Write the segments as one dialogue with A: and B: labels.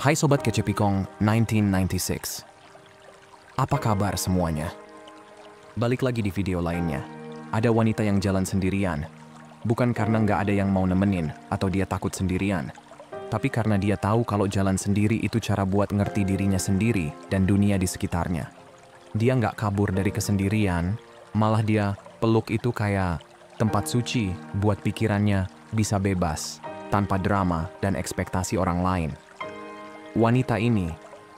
A: Hai Sobat Kecepikong 1996. Apa kabar semuanya? Balik lagi di video lainnya. Ada wanita yang jalan sendirian. Bukan karena nggak ada yang mau nemenin atau dia takut sendirian. Tapi karena dia tahu kalau jalan sendiri itu cara buat ngerti dirinya sendiri dan dunia di sekitarnya. Dia nggak kabur dari kesendirian, malah dia peluk itu kayak tempat suci buat pikirannya bisa bebas, tanpa drama dan ekspektasi orang lain. Wanita ini,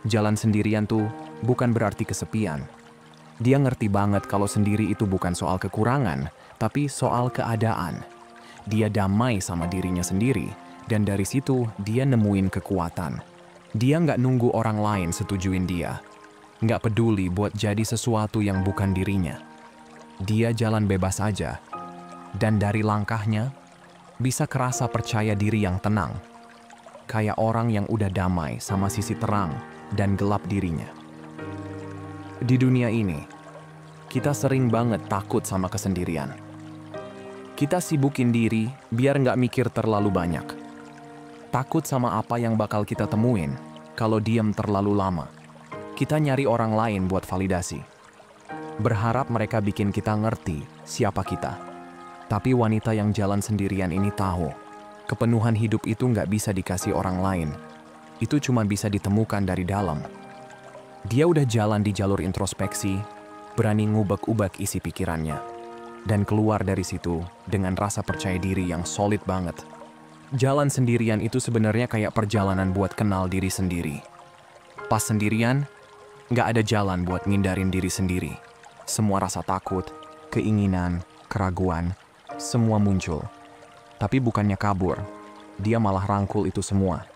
A: jalan sendirian tuh bukan berarti kesepian. Dia ngerti banget kalau sendiri itu bukan soal kekurangan, tapi soal keadaan. Dia damai sama dirinya sendiri, dan dari situ dia nemuin kekuatan. Dia nggak nunggu orang lain setujuin dia. Nggak peduli buat jadi sesuatu yang bukan dirinya. Dia jalan bebas aja. Dan dari langkahnya, bisa kerasa percaya diri yang tenang. Kayak orang yang udah damai sama sisi terang dan gelap dirinya. Di dunia ini, kita sering banget takut sama kesendirian. Kita sibukin diri biar nggak mikir terlalu banyak. Takut sama apa yang bakal kita temuin kalau diam terlalu lama. Kita nyari orang lain buat validasi. Berharap mereka bikin kita ngerti siapa kita. Tapi wanita yang jalan sendirian ini tahu, kepenuhan hidup itu nggak bisa dikasih orang lain. Itu cuma bisa ditemukan dari dalam. Dia udah jalan di jalur introspeksi, berani ngubek-ubek isi pikirannya, dan keluar dari situ dengan rasa percaya diri yang solid banget. Jalan sendirian itu sebenarnya kayak perjalanan buat kenal diri sendiri. Pas sendirian, nggak ada jalan buat ngindarin diri sendiri. Semua rasa takut, keinginan, keraguan, semua muncul. Tapi bukannya kabur, dia malah rangkul itu semua.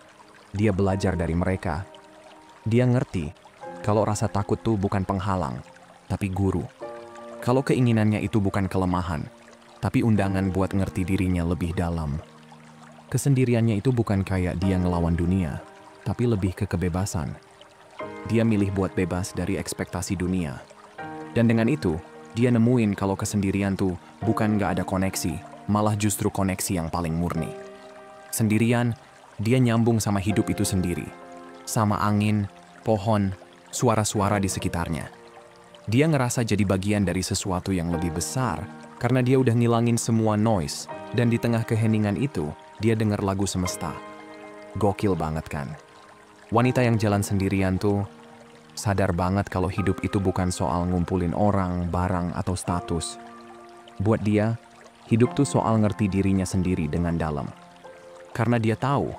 A: Dia belajar dari mereka. Dia ngerti kalau rasa takut tuh bukan penghalang, tapi guru. Kalau keinginannya itu bukan kelemahan, tapi undangan buat ngerti dirinya lebih dalam. Kesendiriannya itu bukan kayak dia ngelawan dunia, tapi lebih ke kebebasan. Dia milih buat bebas dari ekspektasi dunia. Dan dengan itu, dia nemuin kalau kesendirian tuh bukan nggak ada koneksi, malah justru koneksi yang paling murni. Sendirian, dia nyambung sama hidup itu sendiri. Sama angin, pohon, suara-suara di sekitarnya. Dia ngerasa jadi bagian dari sesuatu yang lebih besar, karena dia udah ngilangin semua noise, dan di tengah keheningan itu, dia dengar lagu semesta. Gokil banget kan? Wanita yang jalan sendirian tuh sadar banget kalau hidup itu bukan soal ngumpulin orang, barang, atau status. Buat dia, hidup tuh soal ngerti dirinya sendiri dengan dalam. Karena dia tahu,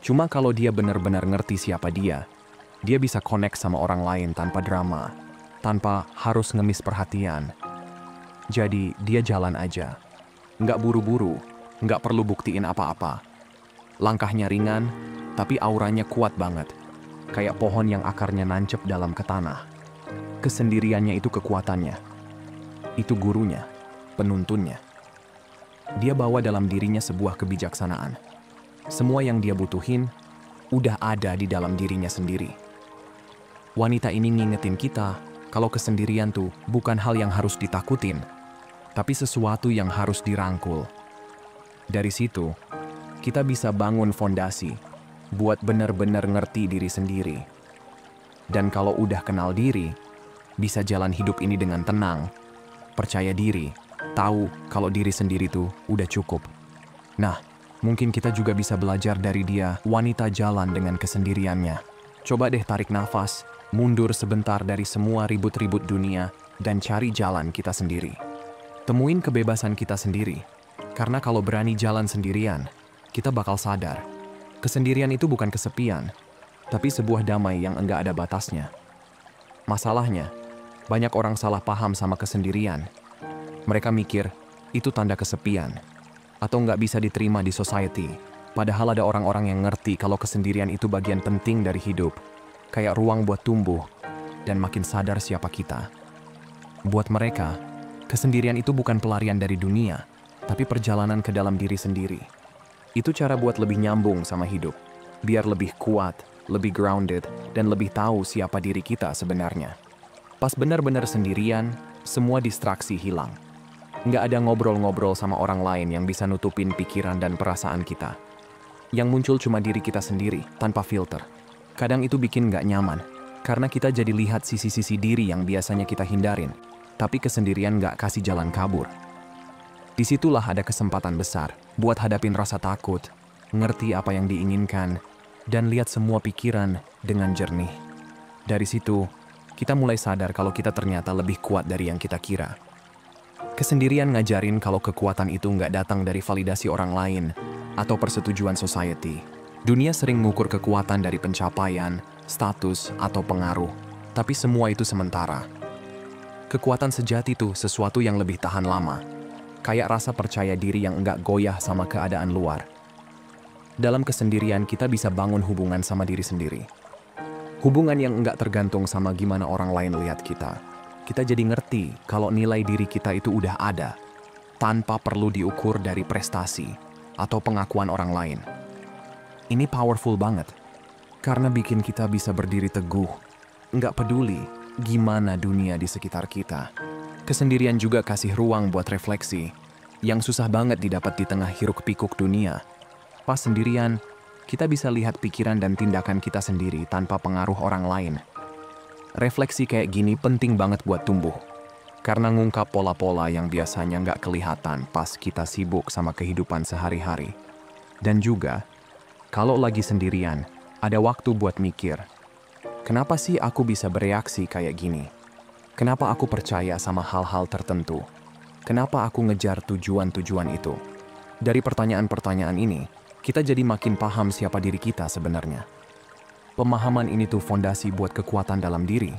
A: cuma kalau dia benar-benar ngerti siapa dia bisa connect sama orang lain tanpa drama, tanpa harus ngemis perhatian. Jadi, dia jalan aja. Nggak buru-buru, nggak perlu buktiin apa-apa. Langkahnya ringan, tapi auranya kuat banget. Kayak pohon yang akarnya nancep dalam ke tanah. Kesendiriannya itu kekuatannya. Itu gurunya, penuntunnya. Dia bawa dalam dirinya sebuah kebijaksanaan. Semua yang dia butuhin udah ada di dalam dirinya sendiri. Wanita ini ngingetin kita kalau kesendirian tuh bukan hal yang harus ditakutin, tapi sesuatu yang harus dirangkul. Dari situ, kita bisa bangun fondasi buat benar-benar ngerti diri sendiri. Dan kalau udah kenal diri, bisa jalan hidup ini dengan tenang, percaya diri, tahu kalau diri sendiri tuh udah cukup. Nah, mungkin kita juga bisa belajar dari dia, wanita jalan dengan kesendiriannya. Coba deh tarik nafas, mundur sebentar dari semua ribut-ribut dunia, dan cari jalan kita sendiri. Temuin kebebasan kita sendiri, karena kalau berani jalan sendirian, kita bakal sadar. Kesendirian itu bukan kesepian, tapi sebuah damai yang enggak ada batasnya. Masalahnya, banyak orang salah paham sama kesendirian. Mereka mikir, itu tanda kesepian, atau nggak bisa diterima di society. Padahal ada orang-orang yang ngerti kalau kesendirian itu bagian penting dari hidup, kayak ruang buat tumbuh, dan makin sadar siapa kita. Buat mereka, kesendirian itu bukan pelarian dari dunia, tapi perjalanan ke dalam diri sendiri. Itu cara buat lebih nyambung sama hidup, biar lebih kuat, lebih grounded, dan lebih tahu siapa diri kita sebenarnya. Pas benar-benar sendirian, semua distraksi hilang. Nggak ada ngobrol-ngobrol sama orang lain yang bisa nutupin pikiran dan perasaan kita. Yang muncul cuma diri kita sendiri, tanpa filter. Kadang itu bikin nggak nyaman, karena kita jadi lihat sisi-sisi diri yang biasanya kita hindarin, tapi kesendirian nggak kasih jalan kabur. Disitulah ada kesempatan besar buat hadapin rasa takut, ngerti apa yang diinginkan, dan lihat semua pikiran dengan jernih. Dari situ, kita mulai sadar kalau kita ternyata lebih kuat dari yang kita kira. Kesendirian ngajarin kalau kekuatan itu nggak datang dari validasi orang lain atau persetujuan society. Dunia sering mengukur kekuatan dari pencapaian, status, atau pengaruh, tapi semua itu sementara. Kekuatan sejati itu sesuatu yang lebih tahan lama, kayak rasa percaya diri yang enggak goyah sama keadaan luar. Dalam kesendirian kita bisa bangun hubungan sama diri sendiri. Hubungan yang enggak tergantung sama gimana orang lain lihat kita. Kita jadi ngerti kalau nilai diri kita itu udah ada, tanpa perlu diukur dari prestasi atau pengakuan orang lain. Ini powerful banget, karena bikin kita bisa berdiri teguh, nggak peduli gimana dunia di sekitar kita. Kesendirian juga kasih ruang buat refleksi, yang susah banget didapat di tengah hiruk-pikuk dunia. Pas sendirian, kita bisa lihat pikiran dan tindakan kita sendiri tanpa pengaruh orang lain. Refleksi kayak gini penting banget buat tumbuh, karena ngungkap pola-pola yang biasanya nggak kelihatan pas kita sibuk sama kehidupan sehari-hari. Dan juga, kalau lagi sendirian, ada waktu buat mikir, kenapa sih aku bisa bereaksi kayak gini? Kenapa aku percaya sama hal-hal tertentu? Kenapa aku ngejar tujuan-tujuan itu? Dari pertanyaan-pertanyaan ini, kita jadi makin paham siapa diri kita sebenarnya. Pemahaman ini tuh fondasi buat kekuatan dalam diri.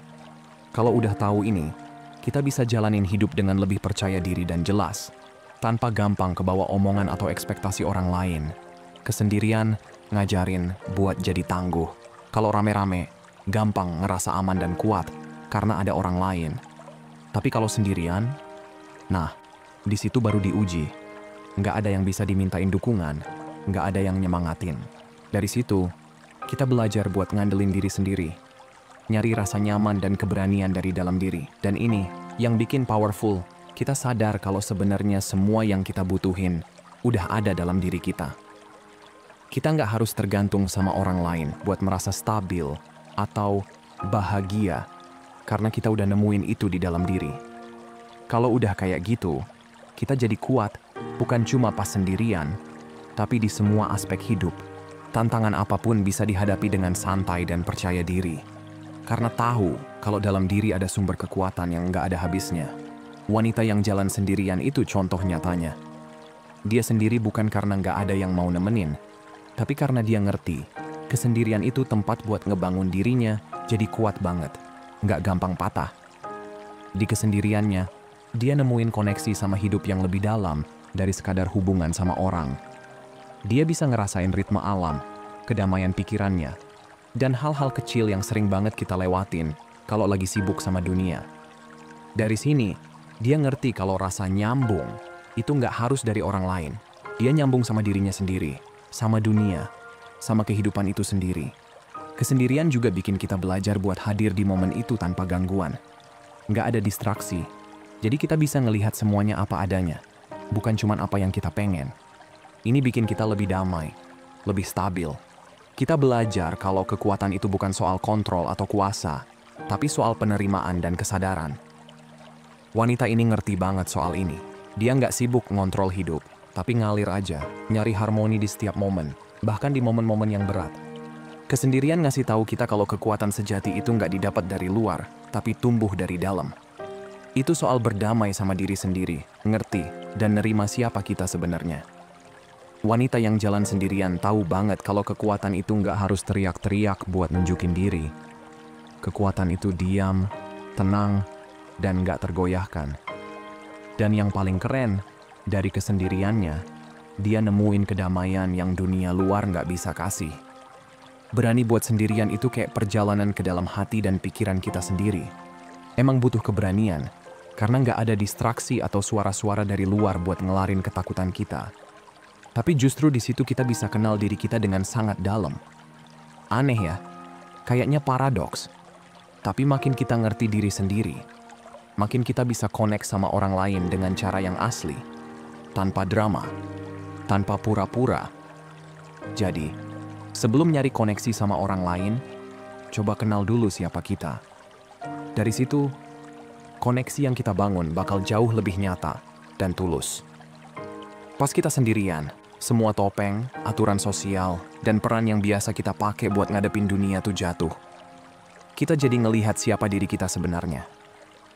A: Kalau udah tahu ini, kita bisa jalanin hidup dengan lebih percaya diri dan jelas, tanpa gampang kebawa omongan atau ekspektasi orang lain. Kesendirian ngajarin buat jadi tangguh. Kalau rame-rame, gampang ngerasa aman dan kuat karena ada orang lain. Tapi kalau sendirian, nah, di situ baru diuji. Nggak ada yang bisa dimintain dukungan, nggak ada yang nyemangatin. Dari situ, kita belajar buat ngandelin diri sendiri, nyari rasa nyaman dan keberanian dari dalam diri. Dan ini yang bikin powerful, kita sadar kalau sebenarnya semua yang kita butuhin udah ada dalam diri kita. Kita nggak harus tergantung sama orang lain buat merasa stabil atau bahagia, karena kita udah nemuin itu di dalam diri. Kalau udah kayak gitu, kita jadi kuat, bukan cuma pas sendirian, tapi di semua aspek hidup. Tantangan apapun bisa dihadapi dengan santai dan percaya diri. Karena tahu kalau dalam diri ada sumber kekuatan yang nggak ada habisnya. Wanita yang jalan sendirian itu contoh nyatanya. Dia sendiri bukan karena nggak ada yang mau nemenin, tapi karena dia ngerti, kesendirian itu tempat buat ngebangun dirinya jadi kuat banget, nggak gampang patah. Di kesendiriannya, dia nemuin koneksi sama hidup yang lebih dalam dari sekadar hubungan sama orang. Dia bisa ngerasain ritme alam, kedamaian pikirannya, dan hal-hal kecil yang sering banget kita lewatin kalau lagi sibuk sama dunia. Dari sini, dia ngerti kalau rasa nyambung itu nggak harus dari orang lain. Dia nyambung sama dirinya sendiri, sama dunia, sama kehidupan itu sendiri. Kesendirian juga bikin kita belajar buat hadir di momen itu tanpa gangguan. Nggak ada distraksi, jadi kita bisa ngelihat semuanya apa adanya, bukan cuma apa yang kita pengen. Ini bikin kita lebih damai, lebih stabil. Kita belajar kalau kekuatan itu bukan soal kontrol atau kuasa, tapi soal penerimaan dan kesadaran. Wanita ini ngerti banget soal ini. Dia nggak sibuk ngontrol hidup, tapi ngalir aja, nyari harmoni di setiap momen, bahkan di momen-momen yang berat. Kesendirian ngasih tahu kita kalau kekuatan sejati itu nggak didapat dari luar, tapi tumbuh dari dalam. Itu soal berdamai sama diri sendiri, ngerti, dan nerima siapa kita sebenarnya. Wanita yang jalan sendirian tahu banget kalau kekuatan itu nggak harus teriak-teriak buat nunjukin diri. Kekuatan itu diam, tenang, dan nggak tergoyahkan. Dan yang paling keren, dari kesendiriannya, dia nemuin kedamaian yang dunia luar nggak bisa kasih. Berani buat sendirian itu kayak perjalanan ke dalam hati dan pikiran kita sendiri. Emang butuh keberanian, karena nggak ada distraksi atau suara-suara dari luar buat ngelarin ketakutan kita. Tapi justru di situ kita bisa kenal diri kita dengan sangat dalam. Aneh ya, kayaknya paradoks. Tapi makin kita ngerti diri sendiri, makin kita bisa connect sama orang lain dengan cara yang asli, tanpa drama, tanpa pura-pura. Jadi, sebelum nyari koneksi sama orang lain, coba kenal dulu siapa kita. Dari situ, koneksi yang kita bangun bakal jauh lebih nyata dan tulus. Pas kita sendirian, semua topeng, aturan sosial, dan peran yang biasa kita pakai buat ngadepin dunia tuh jatuh. Kita jadi ngelihat siapa diri kita sebenarnya.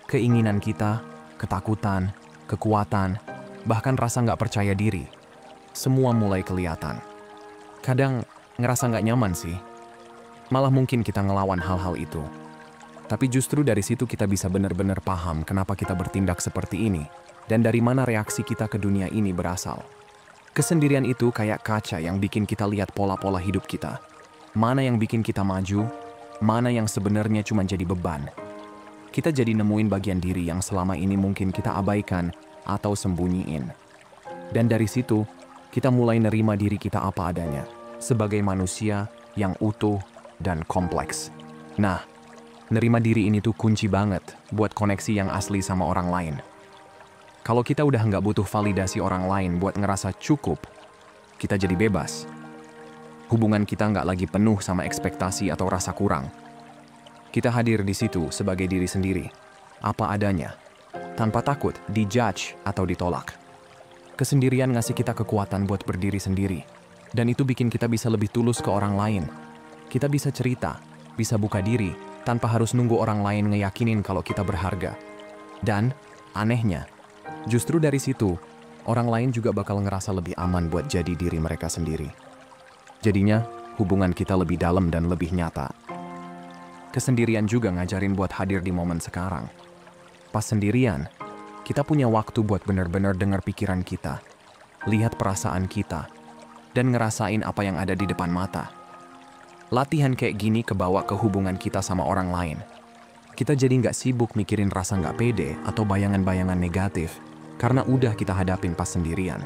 A: Keinginan kita, ketakutan, kekuatan, bahkan rasa nggak percaya diri. Semua mulai kelihatan. Kadang ngerasa nggak nyaman sih. Malah mungkin kita ngelawan hal-hal itu. Tapi justru dari situ kita bisa benar-benar paham kenapa kita bertindak seperti ini dan dari mana reaksi kita ke dunia ini berasal. Kesendirian itu kayak kaca yang bikin kita lihat pola-pola hidup kita. Mana yang bikin kita maju, mana yang sebenarnya cuma jadi beban. Kita jadi nemuin bagian diri yang selama ini mungkin kita abaikan atau sembunyiin. Dan dari situ, kita mulai nerima diri kita apa adanya, sebagai manusia yang utuh dan kompleks. Nah, nerima diri ini tuh kunci banget buat koneksi yang asli sama orang lain. Kalau kita udah nggak butuh validasi orang lain buat ngerasa cukup, kita jadi bebas. Hubungan kita nggak lagi penuh sama ekspektasi atau rasa kurang. Kita hadir di situ sebagai diri sendiri, apa adanya, tanpa takut dijudge atau ditolak. Kesendirian ngasih kita kekuatan buat berdiri sendiri, dan itu bikin kita bisa lebih tulus ke orang lain. Kita bisa cerita, bisa buka diri, tanpa harus nunggu orang lain ngeyakinin kalau kita berharga. Dan, anehnya, justru dari situ, orang lain juga bakal ngerasa lebih aman buat jadi diri mereka sendiri. Jadinya, hubungan kita lebih dalam dan lebih nyata. Kesendirian juga ngajarin buat hadir di momen sekarang. Pas sendirian, kita punya waktu buat benar-benar dengar pikiran kita, lihat perasaan kita, dan ngerasain apa yang ada di depan mata. Latihan kayak gini kebawa ke hubungan kita sama orang lain. Kita jadi nggak sibuk mikirin rasa nggak pede atau bayangan-bayangan negatif, karena udah kita hadapin pas sendirian.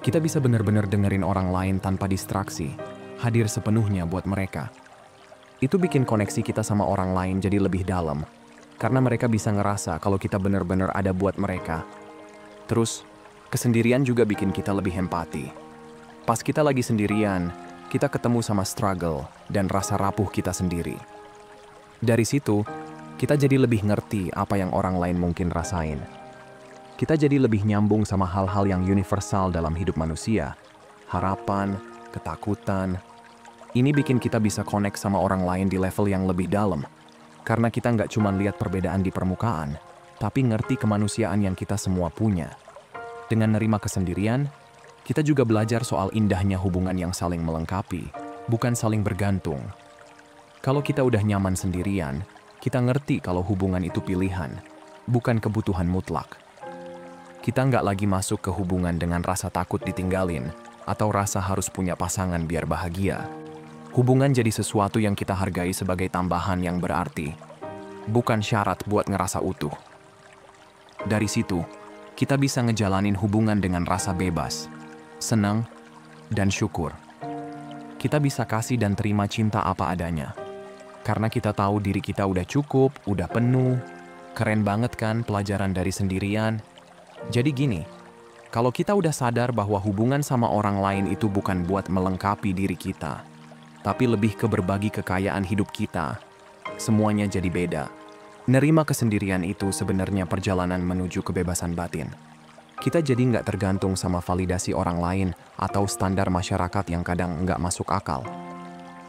A: Kita bisa benar-benar dengerin orang lain tanpa distraksi, hadir sepenuhnya buat mereka. Itu bikin koneksi kita sama orang lain jadi lebih dalam, karena mereka bisa ngerasa kalau kita benar-benar ada buat mereka. Terus, kesendirian juga bikin kita lebih empati. Pas kita lagi sendirian, kita ketemu sama struggle dan rasa rapuh kita sendiri. Dari situ, kita jadi lebih ngerti apa yang orang lain mungkin rasain. Kita jadi lebih nyambung sama hal-hal yang universal dalam hidup manusia. Harapan, ketakutan. Ini bikin kita bisa connect sama orang lain di level yang lebih dalam. Karena kita nggak cuma lihat perbedaan di permukaan, tapi ngerti kemanusiaan yang kita semua punya. Dengan nerima kesendirian, kita juga belajar soal indahnya hubungan yang saling melengkapi, bukan saling bergantung. Kalau kita udah nyaman sendirian, kita ngerti kalau hubungan itu pilihan, bukan kebutuhan mutlak. Kita nggak lagi masuk ke hubungan dengan rasa takut ditinggalin atau rasa harus punya pasangan biar bahagia. Hubungan jadi sesuatu yang kita hargai sebagai tambahan yang berarti, bukan syarat buat ngerasa utuh. Dari situ, kita bisa ngejalanin hubungan dengan rasa bebas, senang, dan syukur. Kita bisa kasih dan terima cinta apa adanya. Karena kita tahu diri kita udah cukup, udah penuh. Keren banget kan pelajaran dari sendirian? Jadi gini, kalau kita udah sadar bahwa hubungan sama orang lain itu bukan buat melengkapi diri kita, tapi lebih ke berbagi kekayaan hidup kita, semuanya jadi beda. Nerima kesendirian itu sebenarnya perjalanan menuju kebebasan batin. Kita jadi nggak tergantung sama validasi orang lain atau standar masyarakat yang kadang nggak masuk akal.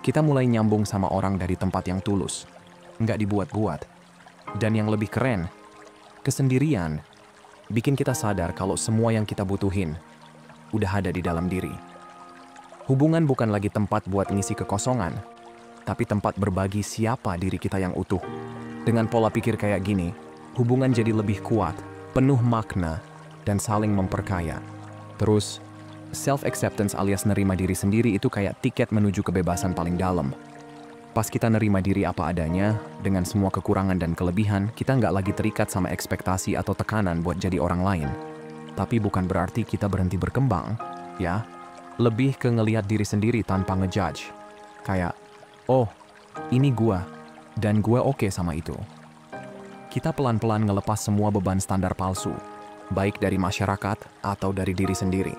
A: Kita mulai nyambung sama orang dari tempat yang tulus, nggak dibuat-buat. Dan yang lebih keren, kesendirian bikin kita sadar kalau semua yang kita butuhin udah ada di dalam diri. Hubungan bukan lagi tempat buat ngisi kekosongan, tapi tempat berbagi siapa diri kita yang utuh. Dengan pola pikir kayak gini, hubungan jadi lebih kuat, penuh makna, dan saling memperkaya. Terus, self-acceptance alias nerima diri sendiri itu kayak tiket menuju kebebasan paling dalam. Pas kita nerima diri apa adanya, dengan semua kekurangan dan kelebihan, kita nggak lagi terikat sama ekspektasi atau tekanan buat jadi orang lain. Tapi bukan berarti kita berhenti berkembang, ya. Lebih ke ngelihat diri sendiri tanpa ngejudge. Kayak, oh, ini gua, dan gua oke sama itu. Kita pelan-pelan ngelepas semua beban standar palsu, baik dari masyarakat atau dari diri sendiri.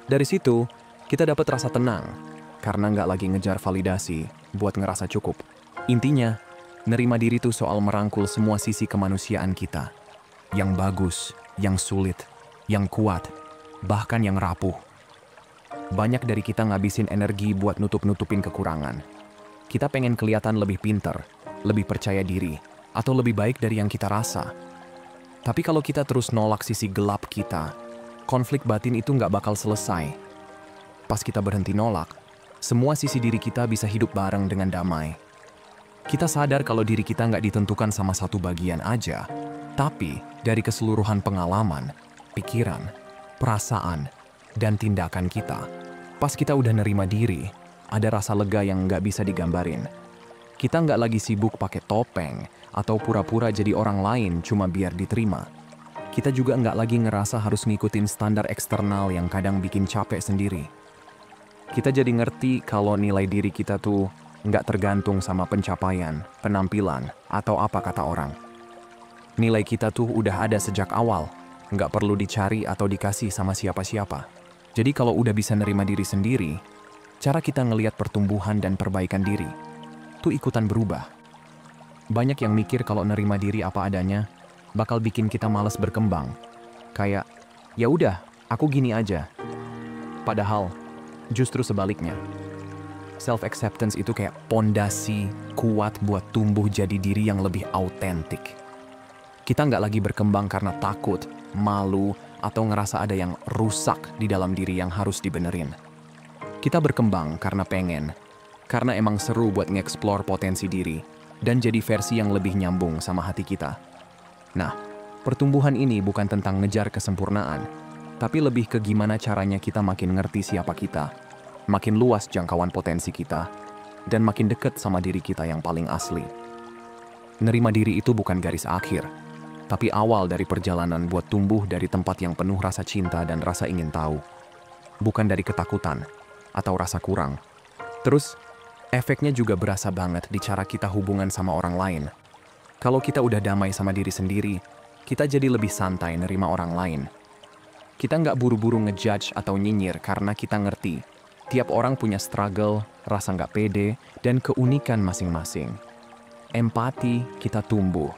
A: Dari situ, kita dapat rasa tenang, karena nggak lagi ngejar validasi buat ngerasa cukup. Intinya, nerima diri itu soal merangkul semua sisi kemanusiaan kita. Yang bagus, yang sulit, yang kuat, bahkan yang rapuh. Banyak dari kita ngabisin energi buat nutup-nutupin kekurangan. Kita pengen kelihatan lebih pinter, lebih percaya diri, atau lebih baik dari yang kita rasa. Tapi kalau kita terus nolak sisi gelap kita, konflik batin itu nggak bakal selesai. Pas kita berhenti nolak, semua sisi diri kita bisa hidup bareng dengan damai. Kita sadar kalau diri kita nggak ditentukan sama satu bagian aja, tapi dari keseluruhan pengalaman, pikiran, perasaan, dan tindakan kita. Pas kita udah nerima diri, ada rasa lega yang nggak bisa digambarin. Kita nggak lagi sibuk pakai topeng atau pura-pura jadi orang lain cuma biar diterima. Kita juga nggak lagi ngerasa harus ngikutin standar eksternal yang kadang bikin capek sendiri. Kita jadi ngerti kalau nilai diri kita tuh nggak tergantung sama pencapaian, penampilan, atau apa kata orang. Nilai kita tuh udah ada sejak awal, nggak perlu dicari atau dikasih sama siapa-siapa. Jadi kalau udah bisa nerima diri sendiri, cara kita ngelihat pertumbuhan dan perbaikan diri tuh ikutan berubah. Banyak yang mikir kalau nerima diri apa adanya bakal bikin kita malas berkembang. Kayak, ya udah, aku gini aja. Padahal, justru sebaliknya. Self-acceptance itu kayak pondasi kuat buat tumbuh jadi diri yang lebih autentik. Kita nggak lagi berkembang karena takut, malu, atau ngerasa ada yang rusak di dalam diri yang harus dibenerin. Kita berkembang karena pengen, karena emang seru buat nge-explore potensi diri, dan jadi versi yang lebih nyambung sama hati kita. Nah, pertumbuhan ini bukan tentang ngejar kesempurnaan, tapi lebih ke gimana caranya kita makin ngerti siapa kita, makin luas jangkauan potensi kita, dan makin deket sama diri kita yang paling asli. Nerima diri itu bukan garis akhir, tapi awal dari perjalanan buat tumbuh dari tempat yang penuh rasa cinta dan rasa ingin tahu. Bukan dari ketakutan atau rasa kurang. Terus, efeknya juga berasa banget di cara kita hubungan sama orang lain. Kalau kita udah damai sama diri sendiri, kita jadi lebih santai nerima orang lain. Kita nggak buru-buru ngejudge atau nyinyir karena kita ngerti tiap orang punya struggle, rasa nggak pede, dan keunikan masing-masing. Empati kita tumbuh.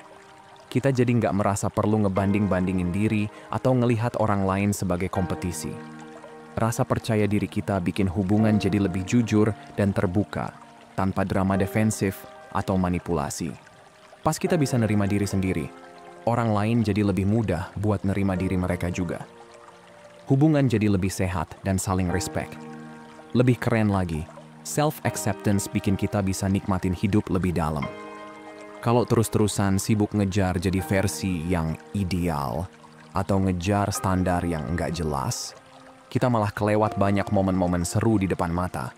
A: Kita jadi nggak merasa perlu ngebanding-bandingin diri atau ngelihat orang lain sebagai kompetisi. Rasa percaya diri kita bikin hubungan jadi lebih jujur dan terbuka, tanpa drama defensif atau manipulasi. Pas kita bisa nerima diri sendiri, orang lain jadi lebih mudah buat nerima diri mereka juga. Hubungan jadi lebih sehat dan saling respect. Lebih keren lagi, self-acceptance bikin kita bisa nikmatin hidup lebih dalam. Kalau terus-terusan sibuk ngejar jadi versi yang ideal atau ngejar standar yang nggak jelas, kita malah kelewat banyak momen-momen seru di depan mata.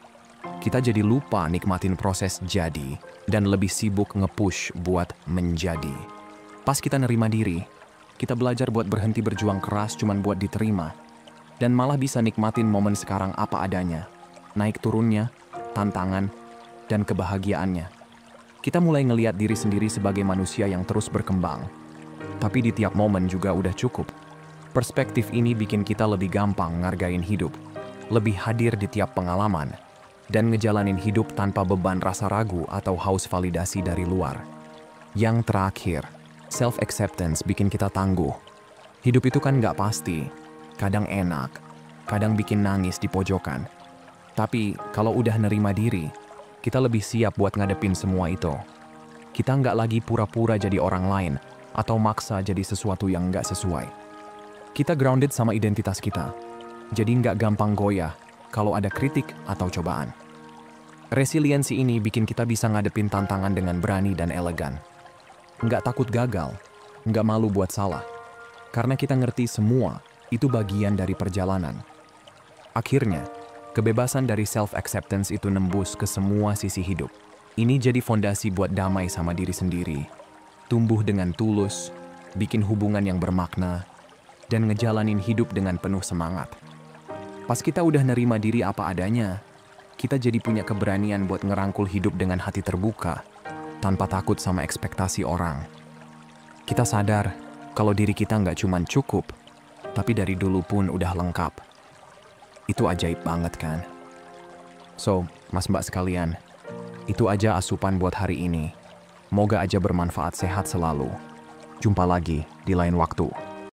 A: Kita jadi lupa nikmatin proses jadi dan lebih sibuk nge-push buat menjadi. Pas kita nerima diri, kita belajar buat berhenti berjuang keras cuman buat diterima, dan malah bisa nikmatin momen sekarang apa adanya, naik turunnya, tantangan, dan kebahagiaannya. Kita mulai ngelihat diri sendiri sebagai manusia yang terus berkembang. Tapi di tiap momen juga udah cukup. Perspektif ini bikin kita lebih gampang ngargain hidup, lebih hadir di tiap pengalaman, dan ngejalanin hidup tanpa beban rasa ragu atau haus validasi dari luar. Yang terakhir, self-acceptance bikin kita tangguh. Hidup itu kan nggak pasti, kadang enak, kadang bikin nangis di pojokan. Tapi kalau udah nerima diri, kita lebih siap buat ngadepin semua itu. Kita nggak lagi pura-pura jadi orang lain atau maksa jadi sesuatu yang nggak sesuai. Kita grounded sama identitas kita, jadi nggak gampang goyah kalau ada kritik atau cobaan. Resiliensi ini bikin kita bisa ngadepin tantangan dengan berani dan elegan. Nggak takut gagal, nggak malu buat salah. Karena kita ngerti semua itu bagian dari perjalanan. Akhirnya, kebebasan dari self-acceptance itu nembus ke semua sisi hidup. Ini jadi fondasi buat damai sama diri sendiri, tumbuh dengan tulus, bikin hubungan yang bermakna, dan ngejalanin hidup dengan penuh semangat. Pas kita udah nerima diri apa adanya, kita jadi punya keberanian buat ngerangkul hidup dengan hati terbuka, tanpa takut sama ekspektasi orang. Kita sadar kalau diri kita nggak cuman cukup, tapi dari dulu pun udah lengkap. Itu ajaib banget kan? So, mas mbak sekalian, Itu aja asupan buat hari ini. Moga aja bermanfaat, sehat selalu. Jumpa lagi di lain waktu.